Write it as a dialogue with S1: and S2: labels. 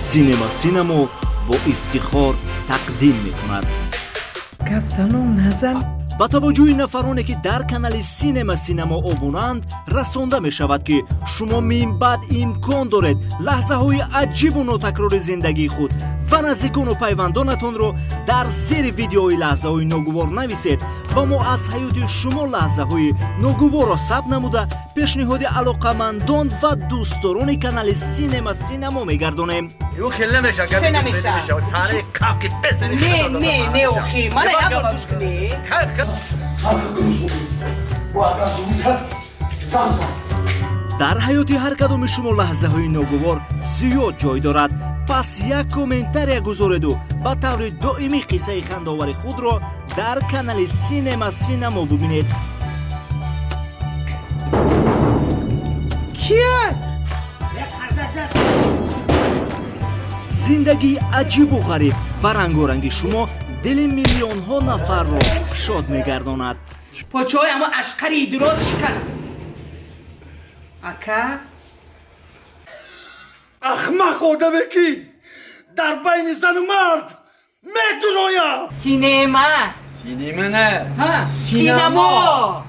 S1: سینما با افتخار تقدیم می‌کند.
S2: گپ زنون نزن.
S1: با توجه نفرانی که در کانال سینما ابونند رسانده می شود که شما من بعد امکان دارد لحظه های عجیب و نوتکرار زندگی خود و نزدیکان و پیوندانتان را در زیر ویدیوهای لحظه های ناگوار نویسید و ما از حیات شما لحظه های ناگوار را ثبت نموده پیشنهاد علاقمندان و دوستداران کانال سینما میگردانیم.
S3: یو خیلی نمیشه. ساره کاکی پس
S2: نه اوخی من نبود دوش کنی.
S1: در حیات هر کدام شما لحظه های ناگوار زیاد جای دارد، پس یک کامنتر گذارید و با طور دائمی قصه خنده‌آور خود را در کانال سینما ببینید.
S2: کیه؟
S1: زندگی عجیب و غریب و رنگارنگ شما دل میلیون ها نفر را شاد میگرداند.
S2: پاچه های اما اشقری درازش کن. اکا؟
S3: اخمق آدمه کی در بین زن و مرد میدونایا.
S2: سینما
S3: سینما نه
S2: ها سینما